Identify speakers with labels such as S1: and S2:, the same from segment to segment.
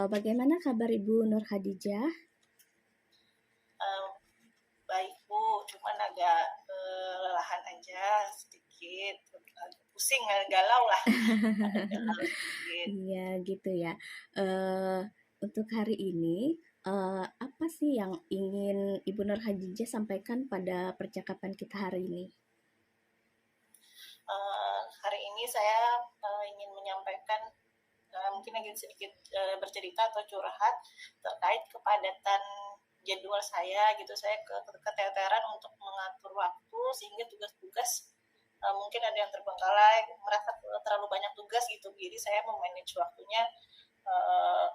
S1: Bagaimana kabar Ibu Nur Khadijah?
S2: Eee, Baik Bu, cuman agak, lelahan aja sedikit, agak pusing, galau lah, agak galau sedikit.
S1: Iya gitu ya. Eee, untuk hari ini, apa sih yang ingin Ibu Nur Khadijah sampaikan pada percakapan kita hari ini?
S2: Hari ini saya, ingin menyampaikan, mungkin agak sedikit, bercerita atau curhat terkait kepadatan jadwal saya gitu. Saya keteteran untuk mengatur waktu sehingga tugas-tugas, mungkin ada yang terbengkalai, merasa terlalu banyak tugas gitu. Jadi saya me-manage waktunya,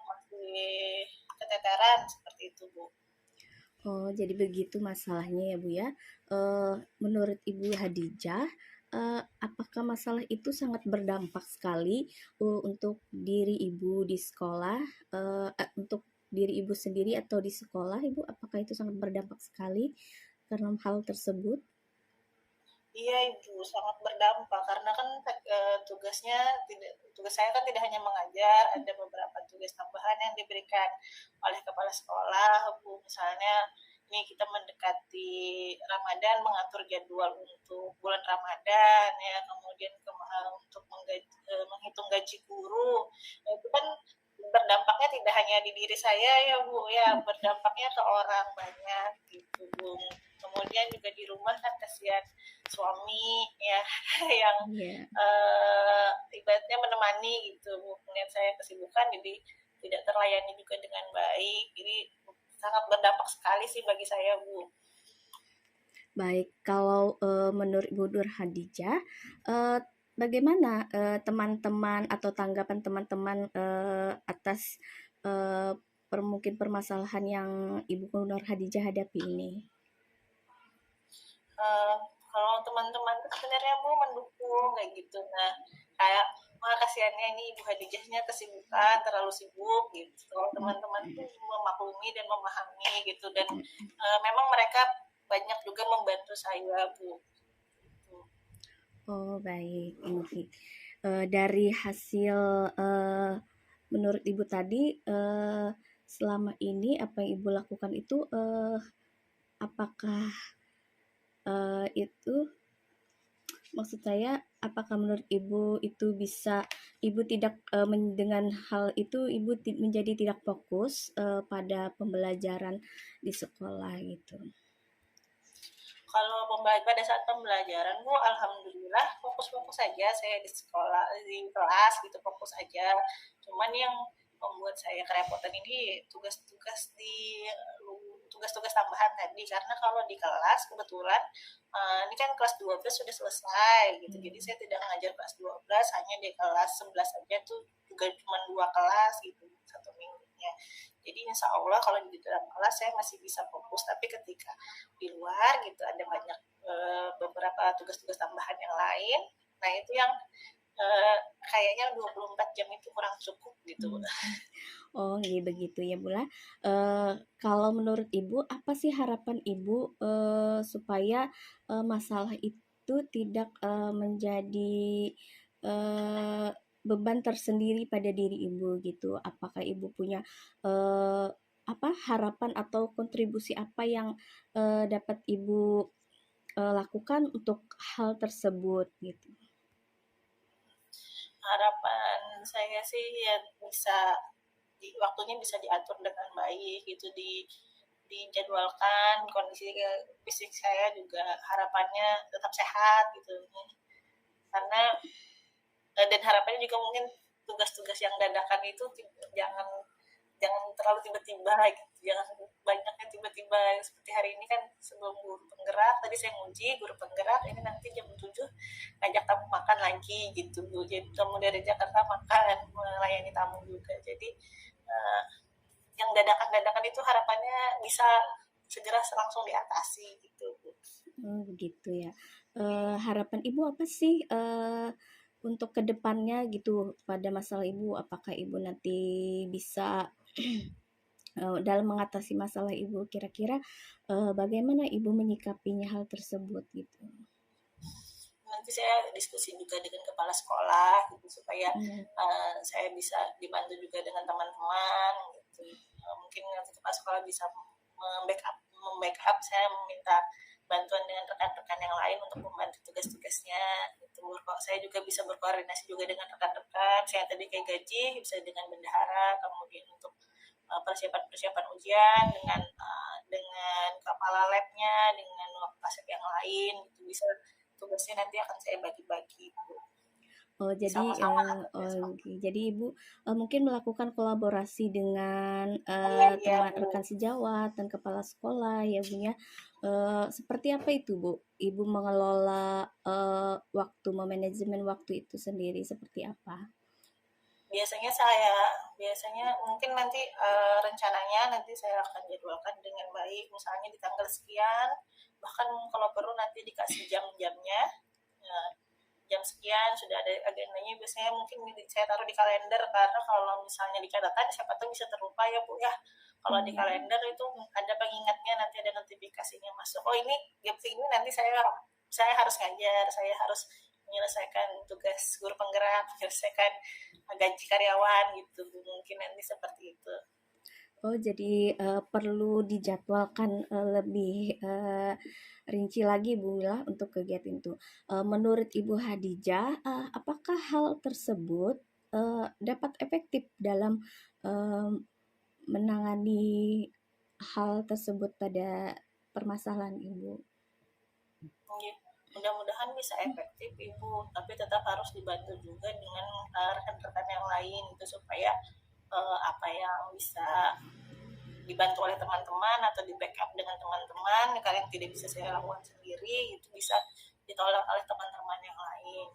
S2: masih keteteran seperti itu, Bu.
S1: Oh, jadi begitu masalahnya ya, Bu, ya. Menurut Ibu Khadijah, apakah masalah itu sangat berdampak sekali, untuk diri Ibu di sekolah, untuk diri Ibu sendiri atau di sekolah, Ibu? Apakah itu sangat berdampak sekali karena hal tersebut?
S2: Iya Ibu, sangat berdampak karena kan tugas saya kan tidak hanya mengajar, ada beberapa tugas tambahan yang diberikan oleh kepala sekolah, Bu. Misalnya ini kita mendekati Ramadan, mengatur jadwal untuk bulan Ramadan ya, kemudian untuk menghitung gaji guru. Nah, itu kan berdampaknya tidak hanya di diri saya ya Bu ya, berdampaknya ke orang banyak gitu Bu. Kemudian juga di rumah kan kasihan suami ya yang
S1: Iya.
S2: ibaratnya menemani gitu. Kemudian saya kesibukan jadi tidak terlayani juga dengan baik. Jadi sangat berdampak sekali sih bagi saya Bu.
S1: Baik, kalau, menurut Ibu Nur Khadijah, eee, bagaimana, teman-teman atau tanggapan teman-teman, atas, eee, mungkin permasalahan yang Ibu Nur Khadijah hadapi ini?
S2: uh, Kalau teman-teman tuh sebenarnya Bu mendukung kayak gitu. Nah kayak wah kasihannya ini Ibu Hadijahnya kesibukan terlalu sibuk gitu. Kalau teman-teman tuh memaklumi dan memahami gitu dan memang mereka banyak juga membantu saya Bu.
S1: Oh, baik, ini, dari hasil, menurut Ibu tadi, selama ini apa yang Ibu lakukan itu, apakah, itu maksud saya, apakah menurut Ibu itu bisa Ibu tidak, dengan hal itu Ibu menjadi tidak fokus, pada pembelajaran di sekolah gitu?
S2: Kalau pada saat pembelajaran Bu alhamdulillah fokus-fokus saja saya di sekolah di kelas gitu fokus aja. Cuman yang membuat saya kerepotan ini tugas-tugas tambahan tadi karena kalau di kelas kebetulan ini kan kelas 12 sudah selesai gitu. Jadi saya tidak mengajar kelas 12 hanya di kelas 11 saja tuh juga cuma 2 kelas gitu satu minggunya. Jadi insya Allah kalau di dalam kelas saya masih bisa fokus tapi ketika di luar gitu ada banyak beberapa tugas-tugas tambahan yang lain. Nah itu yang kayaknya 24 jam itu kurang cukup gitu.
S1: Hmm. Oh, iya begitu ya, Bula. Kalau menurut Ibu, apa sih harapan Ibu, supaya, masalah itu tidak, menjadi, eee, beban tersendiri pada diri Ibu gitu? Apakah Ibu punya, eee, apa, harapan atau kontribusi apa yang, dapat Ibu, lakukan untuk hal tersebut gitu?
S2: Harapan saya sih ya bisa waktunya bisa diatur dengan baik gitu dijadwalkan kondisi fisik saya juga harapannya tetap sehat gitu karena dan harapannya juga mungkin tugas-tugas yang dadakan itu jangan jangan terlalu tiba-tiba gitu jangan banyaknya tiba-tiba seperti hari ini kan sebelum guru penggerak tadi saya nguji guru penggerak ini nanti jam 7 ngajak tamu makan lagi gitu jadi kamu dari Jakarta makan melayani tamu juga jadi uh, yang dadakan-dadakan itu harapannya bisa segera langsung diatasi gitu Bu.
S1: Oh, begitu ya. Harapan Ibu apa sih, untuk kedepannya gitu pada masalah Ibu? Apakah Ibu nanti bisa, dalam mengatasi masalah Ibu, kira-kira, bagaimana Ibu menyikapinya hal tersebut gitu?
S2: nanti saya diskusi juga dengan kepala sekolah gitu supaya
S1: Iya.
S2: saya bisa dibantu juga dengan teman-teman gitu. Mungkin nanti kepala sekolah bisa membackup saya meminta bantuan dengan rekan-rekan yang lain untuk membantu tugas-tugasnya gitu. Saya juga bisa berkoordinasi juga dengan rekan-rekan saya tadi kayak gaji bisa dengan bendahara, kemudian untuk persiapan-persiapan ujian dengan kepala labnya, dengan kasep yang lain gitu. Bisa tugasnya nanti akan saya bagi-bagi gitu.
S1: Oh, jadi
S2: Sama-sama lah kerja sama.
S1: oke. Jadi Ibu mungkin melakukan kolaborasi dengan
S2: Iya iya
S1: teman
S2: Bu.
S1: rekan sejawat dan kepala sekolah ya Bu ya. Seperti apa itu Bu? Ibu mengelola waktu, memanajemen waktu itu sendiri seperti apa?
S2: Biasanya mungkin nanti rencananya nanti saya akan jadwalkan dengan baik, misalnya di tanggal sekian, bahkan kalau perlu nanti dikasih jam-jamnya. Nah, jam sekian sudah ada agendanya, biasanya mungkin saya taruh di kalender karena kalau misalnya di catatan siapa tahu bisa terlupa ya Bu ya. Kalau di
S1: Iya.
S2: kalender itu ada pengingatnya, nanti ada notifikasinya masuk, oh ini jam segini nanti saya harus ngajar, saya harus menyelesaikan tugas guru penggerak, menyelesaikan gaji karyawan gitu, mungkin nanti seperti itu.
S1: Oh, jadi perlu dijadwalkan lebih rinci lagi Bu ya untuk kegiatan itu. Menurut Ibu Hadijah, apakah hal tersebut dapat efektif dalam eh, menangani hal tersebut pada permasalahan Ibu?
S2: Mudah-mudahan bisa efektif Ibu, tapi tetap harus dibantu juga dengan rekan-rekan yang lain itu supaya apa yang bisa dibantu oleh teman-teman atau di backup dengan teman-teman kalian tidak bisa saya lakukan sendiri, itu bisa ditolak oleh teman-teman yang lain.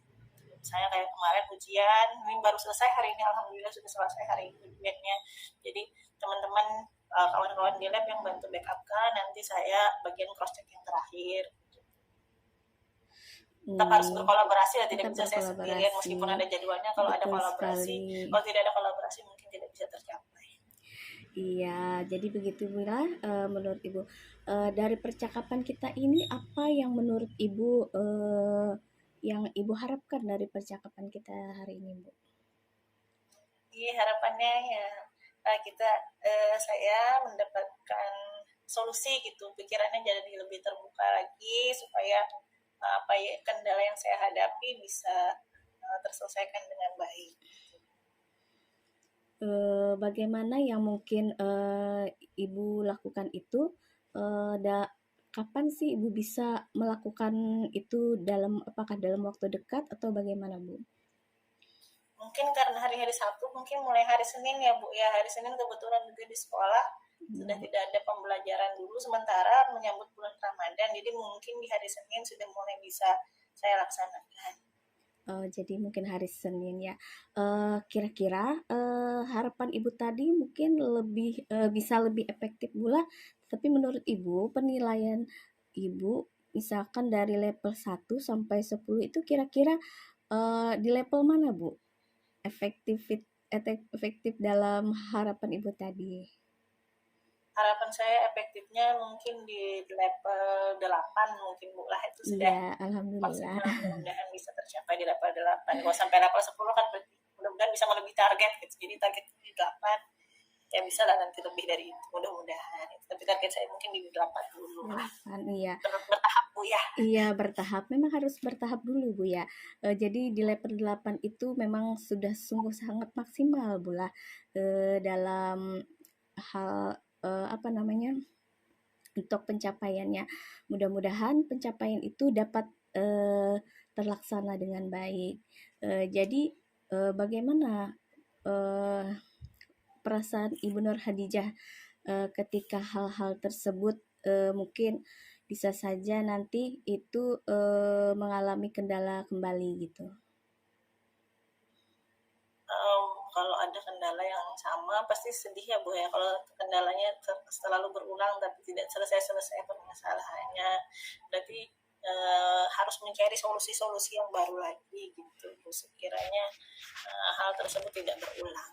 S2: Saya kayak kemarin ujian ini baru selesai hari ini, alhamdulillah sudah selesai hari ini ujiannya, jadi teman-teman kawan-kawan di lab yang bantu backup kan, nanti saya bagian cross check yang terakhir. Tetap harus berkolaborasi ya, tidak
S1: Tetap
S2: bisa saya sendirian
S1: berkolaborasi.
S2: meskipun ada jadwalnya. Kalau ada
S1: Betul
S2: kolaborasi,
S1: sekali.
S2: kalau tidak ada kolaborasi mungkin tidak bisa tercapai.
S1: Iya, jadi begitu Mila, menurut Ibu. Dari percakapan kita ini, apa yang menurut Ibu yang Ibu harapkan dari percakapan kita hari ini, Bu?
S2: Iya, harapannya ya kita saya mendapatkan solusi gitu, pikirannya jadi lebih terbuka lagi supaya apa ya kendala yang saya hadapi bisa terselesaikan dengan baik.
S1: Bagaimana yang mungkin Ibu lakukan itu? Kapan sih Ibu bisa melakukan itu apakah dalam waktu dekat atau bagaimana, Bu?
S2: Mungkin karena hari-hari Sabtu, mungkin mulai hari Senin ya Bu ya, hari Senin kebetulan juga di sekolah sudah tidak ada pembelajaran dulu sementara menyambut bulan Ramadan, jadi mungkin di hari Senin sudah mulai bisa saya laksanakan.
S1: Jadi mungkin hari Senin ya. Kira-kira harapan Ibu tadi mungkin bisa lebih efektif pula. Tapi menurut Ibu, penilaian Ibu misalkan dari level 1 sampai 10 itu kira-kira di level mana, Bu? Efektif efektif dalam harapan Ibu tadi.
S2: Harapan saya efektifnya mungkin di level 8 mungkin Bu lah, itu sudah
S1: Iya, alhamdulillah.
S2: maksimal, mudah-mudahan bisa tercapai di level 8. Kalau sampai level 10 kan mudah-mudahan bisa melebihi target gitu. Jadi targetnya di 8, ya bisa lah nanti lebih dari itu mudah-mudahan. Tapi target saya mungkin di 8 dulu lah.
S1: 8, iya.
S2: Bertahap Bu ya.
S1: Iya, bertahap. Memang harus bertahap dulu, Bu ya. Jadi di level 8 itu memang sudah sungguh sangat maksimal, Bu lah. Dalam hal apa namanya? Untuk pencapaiannya. Mudah-mudahan pencapaian itu dapat terlaksana dengan baik. Jadi bagaimana perasaan Ibu Nur Hadijah ketika hal-hal tersebut mungkin bisa saja nanti itu mengalami kendala kembali gitu.
S2: Kalau ada kendala yang sama pasti sedih ya Bu ya, kalau kendalanya selalu berulang tapi tidak selesai-selesai permasalahannya, berarti harus mencari solusi-solusi yang baru lagi gitu sekiranya hal tersebut tidak berulang.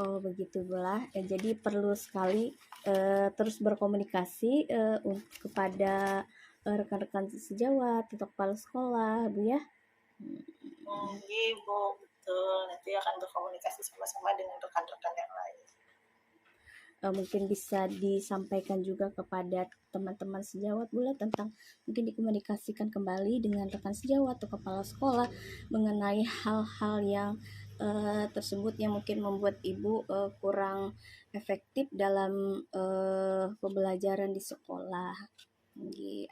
S1: Oh begitu bola. Jadi perlu sekali terus berkomunikasi kepada rekan-rekan sejawat atau kepala sekolah, Bu ya?
S2: Iya, Bu, betul. Nanti akan berkomunikasi sama-sama dengan rekan-rekan yang lain.
S1: Mungkin bisa disampaikan juga kepada teman-teman sejawat pula tentang mungkin dikomunikasikan kembali dengan rekan sejawat atau kepala sekolah mengenai hal-hal yang tersebut yang mungkin membuat ibu kurang efektif dalam pembelajaran di sekolah.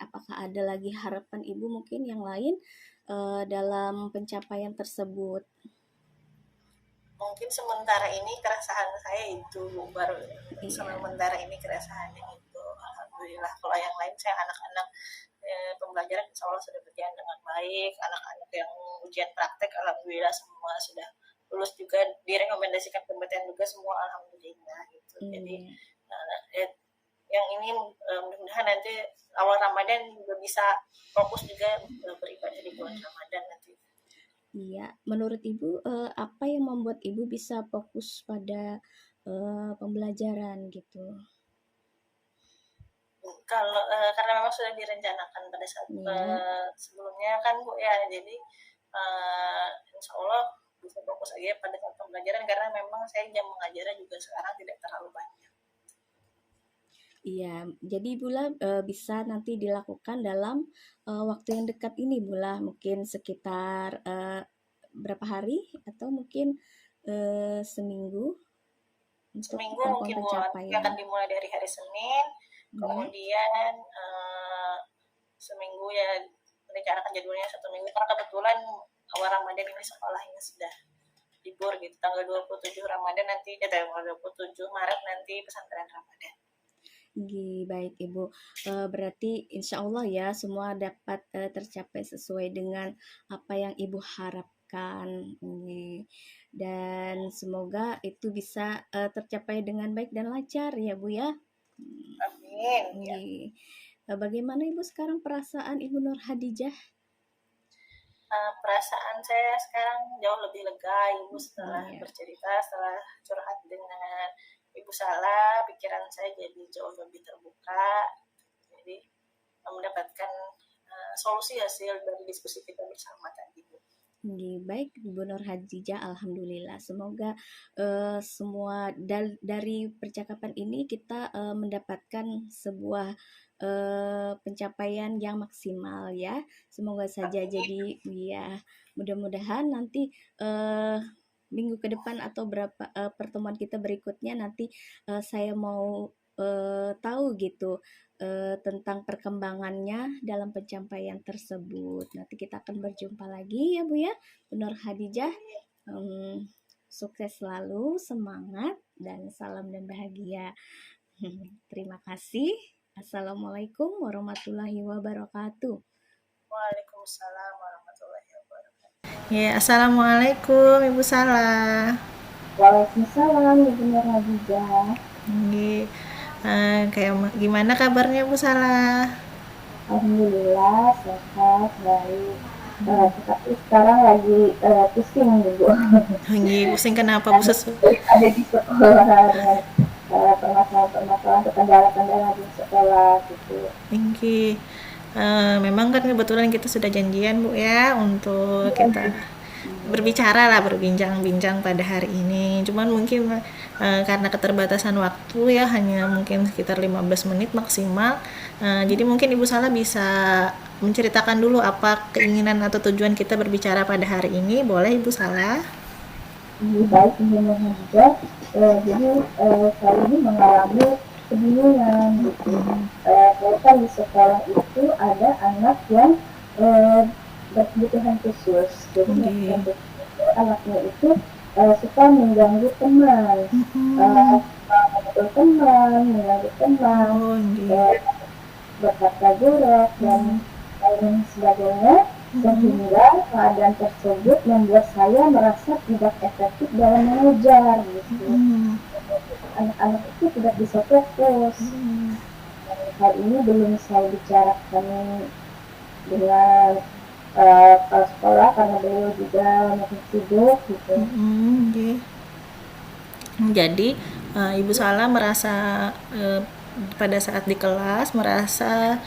S1: Apakah ada lagi harapan ibu mungkin yang lain dalam pencapaian tersebut?
S2: Mungkin sementara ini keresahan saya itu, baru
S1: Iya.
S2: sementara ini keresahannya itu. Alhamdulillah, kalau yang lain saya anak-anak pembelajaran insya Allah sudah berjalan dengan baik. Anak-anak yang ujian praktek alhamdulillah semua sudah lulus juga, direkomendasikan PMTN juga semua alhamdulillah gitu. Jadi yang ini mudah-mudahan nanti awal Ramadan juga bisa fokus juga beribadah di bulan Ramadan nanti.
S1: Iya, menurut Ibu apa yang membuat Ibu bisa fokus pada pembelajaran gitu?
S2: Kalau karena memang sudah direncanakan pada saat sebelumnya kan Bu ya, jadi insya Allah bisa fokus aja pada saat pembelajaran karena memang saya jam mengajarnya juga sekarang tidak terlalu banyak.
S1: Iya, jadi Bula bisa nanti dilakukan dalam waktu yang dekat ini Bula, mungkin sekitar berapa hari atau mungkin seminggu untuk
S2: Seminggu
S1: tahapan
S2: mungkin
S1: pencapaian.
S2: akan dimulai dari hari Senin, kemudian seminggu ya rencanakan jadwalnya 1 minggu karena kebetulan awal Ramadan ini sekolahnya sudah libur gitu, tanggal 27 Ramadan nanti, tanggal 27 Maret nanti pesantren Ramadan.
S1: Baik Ibu, berarti insya Allah ya semua dapat tercapai sesuai dengan apa yang Ibu harapkan, dan semoga itu bisa tercapai dengan baik dan lancar ya Bu ya.
S2: Amin.
S1: Ya. Bagaimana Ibu sekarang perasaan Ibu Nur Hadijah?
S2: Perasaan saya sekarang jauh lebih lega Ibu setelah bercerita, setelah curhat dengan Ibu Salah, pikiran saya jadi jauh lebih terbuka, jadi mendapatkan solusi hasil dari diskusi kita bersama tadi Bu.
S1: Baik Ibu Nur Hadijah, alhamdulillah. Semoga semua dari percakapan ini kita mendapatkan sebuah pencapaian yang maksimal ya. Semoga saja jadi ya mudah-mudahan nanti minggu ke depan atau berapa pertemuan kita berikutnya nanti saya mau tahu gitu tentang perkembangannya dalam pencapaian tersebut. Nanti kita akan berjumpa lagi ya Bu ya, Bu Nur Hadijah. Sukses selalu, semangat, dan salam dan bahagia. Terima kasih. Assalamualaikum warahmatullahi wabarakatuh.
S2: Waalaikumsalam warahmatullahi wabarakatuh. Ya, assalamualaikum Ibu Salah.
S1: Waalaikumsalam Ibu Nur Hadijah.
S2: Kayak gimana kabarnya Bu Salah?
S1: Alhamdulillah sehat, baik. Tapi sekarang lagi pusing Bu.
S2: Lagi pusing kenapa Bu?
S1: Ada di sekolah permasalahan-permasalahan atau kendala-kendala di sekolah gitu.
S2: Memang kan kebetulan kita sudah janjian Bu ya untuk kita berbicara lah, berbincang-bincang pada hari ini. Cuman mungkin karena keterbatasan waktu ya, hanya mungkin sekitar 15 menit maksimal. Jadi mungkin Ibu Salah bisa menceritakan dulu apa keinginan atau tujuan kita berbicara pada hari ini. Boleh Ibu Salah?
S1: Baik, Ibu juga. Jadi saya ini mengalami kebingungan gitu. Kan di sekolah itu ada anak yang berkebutuhan khusus. Jadi anaknya itu suka mengganggu teman, memukul teman, mengganggu teman, berkata buruk dan lain sebagainya, sehingga keadaan tersebut membuat saya merasa tidak efektif dalam mengajar gitu. Anak-anak itu tidak bisa fokus. Hal ini belum saya bicarakan dengan kepala sekolah karena beliau juga masih sibuk gitu.
S2: Jadi Ibu Salah merasa pada saat di kelas merasa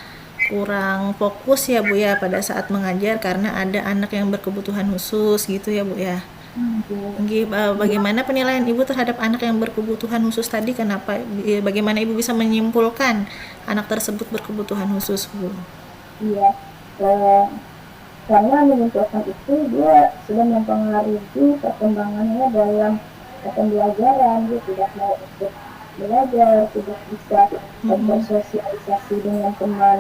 S3: kurang fokus ya Bu ya pada saat mengajar karena ada anak yang berkebutuhan khusus gitu ya Bu ya.
S4: Gitu.
S3: Bagaimana penilaian Ibu terhadap anak yang berkebutuhan khusus tadi? Kenapa? Bagaimana Ibu bisa menyimpulkan anak tersebut berkebutuhan khusus, Bu?
S4: Iya, eh, karena menyimpulkan itu dia sudah mempengaruhi perkembangannya dalam pembelajaran. Dia tidak mau ikut belajar, tidak bisa bersosialisasi dengan teman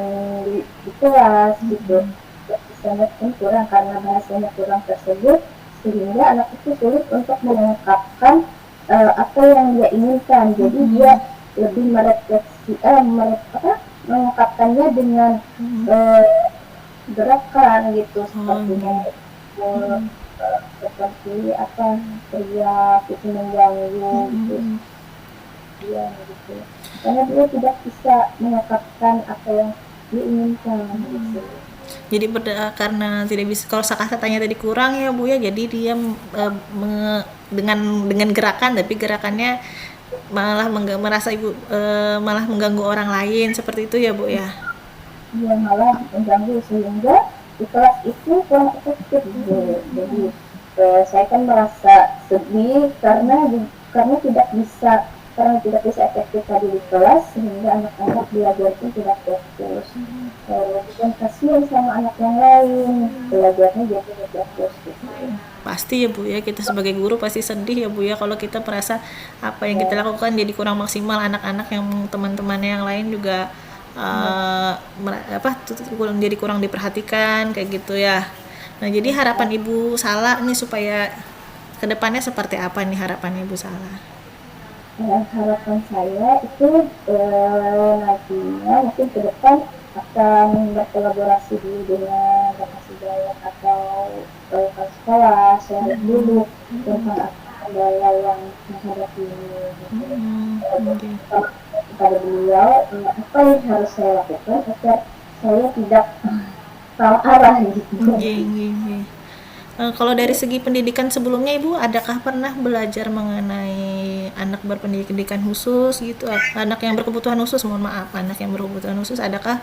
S4: di kelas gitu. Tidak bisa mungkin kurang karena bahasanya kurang tersebut, sehingga anak itu sulit untuk mengungkapkan apa yang dia inginkan. Jadi dia lebih merefleksi, mengungkapkannya dengan gerakan gitu, seperti seperti apa, teriak itu mengganggu gitu, dia gitu, karena dia tidak bisa mengungkapkan apa yang diinginkan gitu.
S3: Jadi karena tidak bisa, kalau kata-katanya tadi kurang ya Bu ya, jadi dia dengan gerakan, tapi gerakannya malah merasa Ibu malah mengganggu orang lain seperti itu ya Bu ya.
S4: Dia malah mengganggu sehingga di kelas itu kurang efektif gitu. Jadi saya kan merasa sedih karena tidak bisa efektif tadi di kelas, sehingga anak-anak belajar pun tidak fokus. Dan kasihan sama anak yang lain, belajarnya jadi tidak fokus gitu.
S3: Pasti ya Bu ya, kita sebagai guru pasti sedih ya Bu ya kalau kita merasa apa yang kita lakukan jadi kurang maksimal, anak-anak yang teman-temannya yang lain juga jadi kurang diperhatikan kayak gitu ya. Nah, jadi harapan Ibu Sala nih supaya kedepannya seperti apa nih harapan Ibu Sala?
S4: Harapan saya itu nantinya mungkin ke depan akan berkolaborasi dulu dengan Lokasi Dayak atau sekolah share dulu tentang kendala yang menghadapi ini gitu. Kepada beliau apa yang harus saya lakukan agar saya tidak salah arah gitu.
S3: Kalau dari segi pendidikan sebelumnya Ibu, adakah pernah belajar mengenai anak berpendidikan khusus gitu, anak yang berkebutuhan khusus, anak yang berkebutuhan khusus, adakah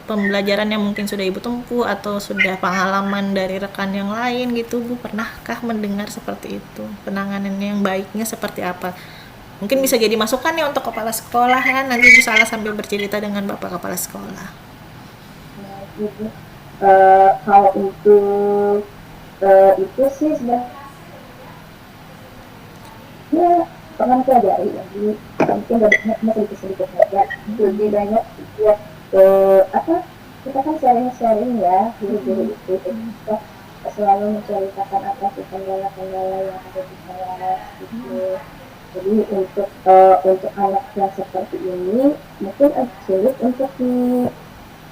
S3: pembelajaran yang mungkin sudah Ibu tempuh atau sudah pengalaman dari rekan yang lain gitu Bu, pernahkah mendengar seperti itu? Penanganan yang baiknya seperti apa? Mungkin bisa jadi masukan nih untuk kepala sekolah kan, nanti Bu Salah sambil bercerita dengan Bapak kepala sekolah.
S4: Nah, gitu. Kalau untuk itu sih sebenarnya pernah pelajari ya, jadi mungkin masih sedikit saja, lebih banyak ya kita kan sharing ya guru-guru itu, kita selalu menceritakan apa sih kendala-kendala yang ada di kelas gitu. Jadi untuk anak yang seperti ini mungkin sulit untuk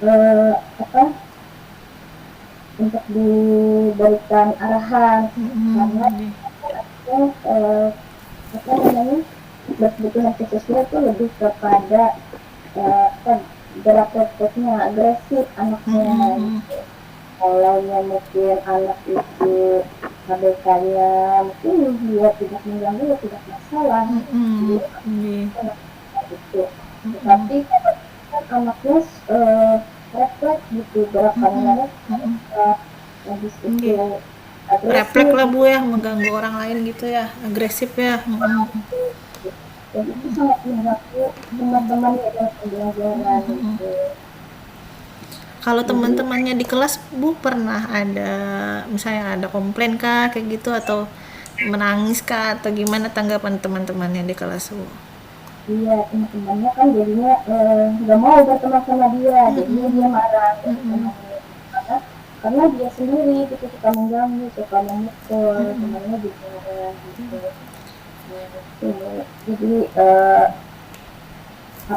S4: uh, apa untuk diberikan arahan karena apa namanya berkebutuhan khususnya itu lebih kepada gerak refleksnya agresif anaknya gitu. Kalau mungkin anak itu KBK-nya mungkin dia tidak mengganggu ya tidak masalah gitu. Tetapi kan anaknya refleks gitu gerakannya habis itu
S3: refleks lah Bu ya, mengganggu orang lain gitu ya, agresif ya.
S4: Dan itu sangat mengganggu teman-teman dalam pembelajaran gitu.
S3: Kalau teman-temannya di kelas Bu pernah ada misalnya ada komplain kah kayak gitu, atau menangis kah, atau gimana tanggapan teman-temannya di kelas Bu?
S4: Iya, teman-temannya kan jadinya nggak mau berteman sama dia, jadinya dia marah karena dia sendiri gitu suka mengganggu, suka memukul temannya juga gitu. Jadi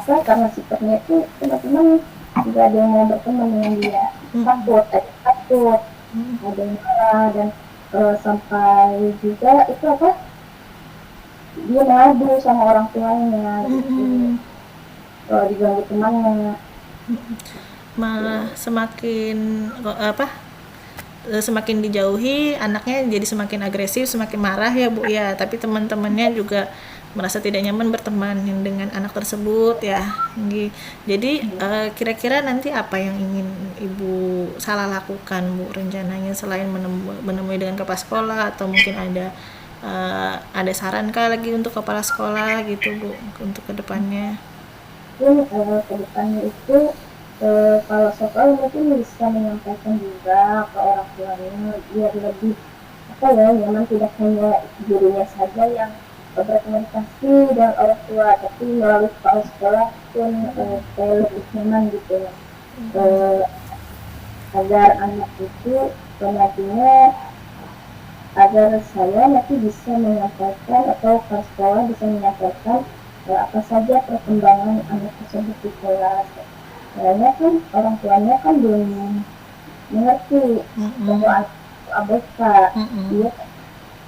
S4: karena sifatnya itu teman-teman nggak ada yang mau berteman dengan dia, takut ada yang marah dan sampai juga itu dia ngadu sama orang tuanya gitu. Diganggu temannya
S3: malah semakin dijauhi anaknya jadi semakin agresif, semakin marah ya Bu ya, tapi teman-temannya juga merasa tidak nyaman berteman dengan anak tersebut ya. Jadi kira-kira nanti apa yang ingin Ibu Salah lakukan Bu rencananya selain menemui dengan kepala sekolah, atau mungkin ada saran kah lagi untuk kepala sekolah gitu Bu untuk kedepannya?
S4: Mungkin ke depannya itu kalau sekolah mungkin bisa menyampaikan juga ke orang tuanya biar lebih apa ya nyaman, tidak hanya gurunya saja yang berkomunikasi dengan orang tua, tapi melalui kepala sekolah pun supaya lebih nyaman gitu ya. Eh, Agar anak itu nantinya, agar saya nanti bisa menyampaikan atau kepala sekolah bisa menyampaikan apa saja perkembangan anak tersebut di kelas. Karena kan orang tuanya kan belum mengerti bahwa anak itu ABK, dia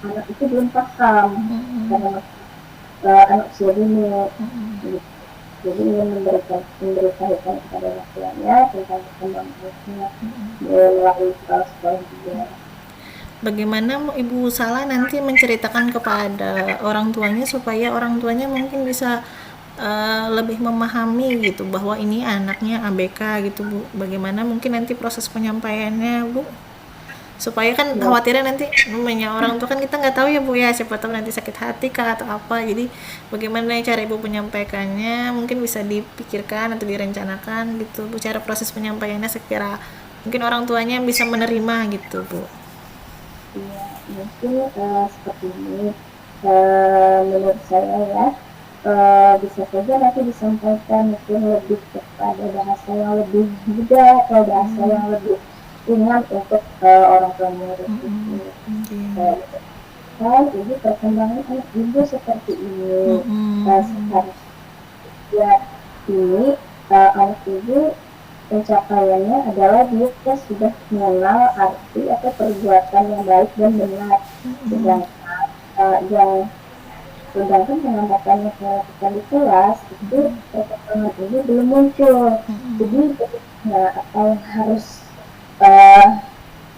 S4: anak itu belum paham karena anak usia dini. Jadi ingin memberitahukan kepada orang tuanya tentang perkembangan anaknya melalui kepala sekolah juga.
S3: Bagaimana Ibu Salah nanti menceritakan kepada orang tuanya supaya orang tuanya mungkin bisa lebih memahami gitu bahwa ini anaknya ABK gitu Bu. Bagaimana mungkin nanti proses penyampaiannya Bu? Supaya kan khawatirnya nanti namanya orang tua kan kita nggak tahu ya Bu ya, siapa tahu nanti sakit hati kah atau apa. Jadi bagaimana cara Ibu menyampaikannya mungkin bisa dipikirkan atau direncanakan gitu Bu, cara proses penyampaiannya sekira mungkin orang tuanya bisa menerima gitu Bu.
S4: Ya, mungkin seperti ini. Menurut saya ya, bisa saja nanti disampaikan mungkin lebih kepada bahasa yang lebih mudah atau bahasa yang lebih ringan untuk orang tua murid itu. Kan ibu perkembangan anak ibu seperti ini. Sekarang ya ini anak ibu pencapaiannya adalah dia sudah mengenal arti atau perbuatan yang baik dan benar, sedangkan pengambatannya ketika di kelas itu perkembangan ini belum muncul. Jadi apa yang harus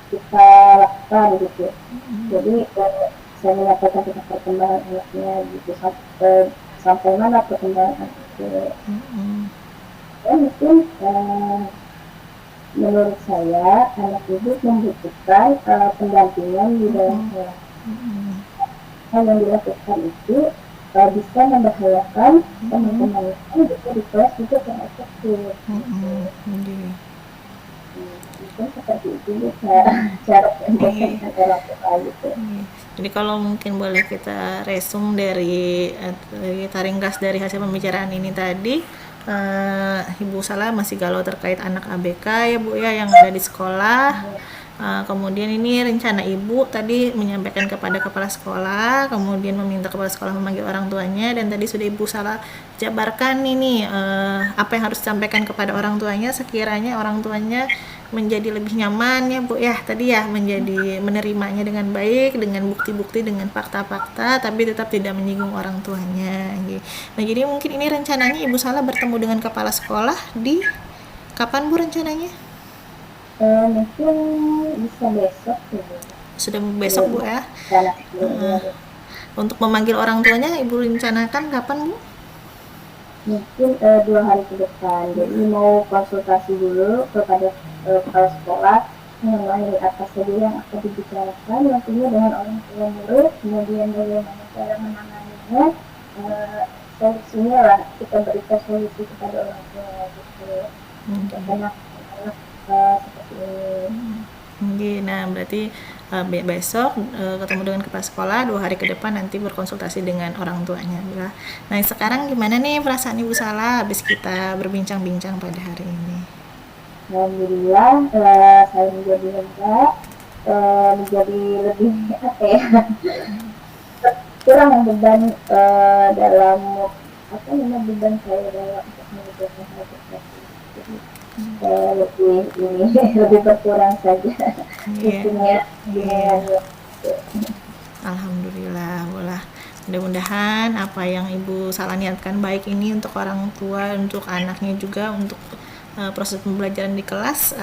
S4: kita lakukan gitu. Jadi saya menyampaikan tentang perkembangan anaknya gitu, sampai mana perkembangan anak itu. Ya, mungkin menurut saya anak ibu membutuhkan pendampingan di dalam kelas. Hal yang dilakukan itu bisa membahayakan teman-teman juga di kelas juga yang efektif. Mungkin seperti itu cara pendekatan orang tua gitu.
S3: Jadi kalau mungkin boleh kita resum dari ringkas dari hasil pembicaraan ini tadi, Ibu Salah masih galau terkait anak ABK ya Bu ya yang ada di sekolah. Kemudian ini rencana Ibu tadi menyampaikan kepada kepala sekolah, kemudian meminta kepala sekolah memanggil orang tuanya, dan tadi sudah Ibu Salah jabarkan ini apa yang harus disampaikan kepada orang tuanya sekiranya orang tuanya menjadi lebih nyaman ya Bu ya, tadi ya menjadi menerimanya dengan baik, dengan bukti-bukti, dengan fakta-fakta, tapi tetap tidak menyinggung orang tuanya. Nah jadi mungkin ini rencananya Ibu Salah bertemu dengan kepala sekolah di kapan Bu rencananya?
S4: Mungkin bisa besok ya.
S3: Sudah besok Bu ya.
S4: Karena
S3: Untuk memanggil orang tuanya Ibu rencanakan kapan Bu?
S4: mungkin 2 hari ke depan. Jadi mau konsultasi dulu kepada kepala sekolah mengenai apa saja yang akan dibicarakan nantinya dengan orang tua murid, kemudian bagaimana cara menanganinya, solusinya lah kita berikan solusi kepada orang tua gitu. Anak-anak seperti ini.
S3: Nah berarti besok ketemu dengan kepala sekolah, 2 hari ke depan nanti berkonsultasi dengan orang tuanya. Nah sekarang gimana nih perasaan Ibu Salah habis kita berbincang-bincang pada hari ini?
S4: Alhamdulillah saya menjadi lega, menjadi lebih apa ya, kurang beban dalam apa namanya beban saya dalam untuk mengerjakan hal tersebut. Jadi lebih berkurang saja isinya.
S3: Alhamdulillah, mudah-mudahan apa yang Ibu Salah niatkan baik ini untuk orang tua, untuk anaknya juga, untuk proses pembelajaran di kelas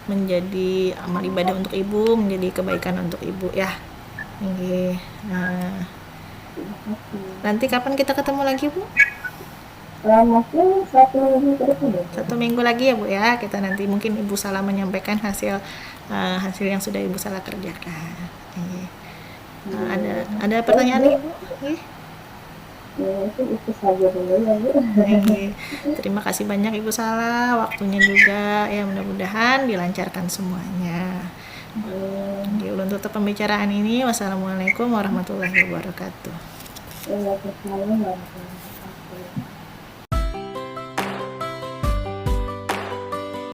S3: menjadi amal ibadah untuk Ibu, menjadi kebaikan untuk Ibu ya.
S4: Oke.
S3: Nanti kapan kita ketemu lagi Bu?
S4: Mungkin 1 minggu ke depan ya.
S3: 1 minggu lagi ya Bu ya. Kita nanti mungkin Ibu Salah menyampaikan hasil hasil yang sudah Ibu Salah kerjakan. Iya. Ada pertanyaan nih Bu? Iya.
S4: Ya, mungkin itu saja dulu ya Bu.
S3: Iya. Terima kasih banyak Ibu Salah, waktunya juga ya, mudah-mudahan dilancarkan semuanya. Oke, untuk pembicaraan ini, wassalamualaikum warahmatullahi wabarakatuh.
S4: Waalaikumsalam warahmatullahi wabarakatuh.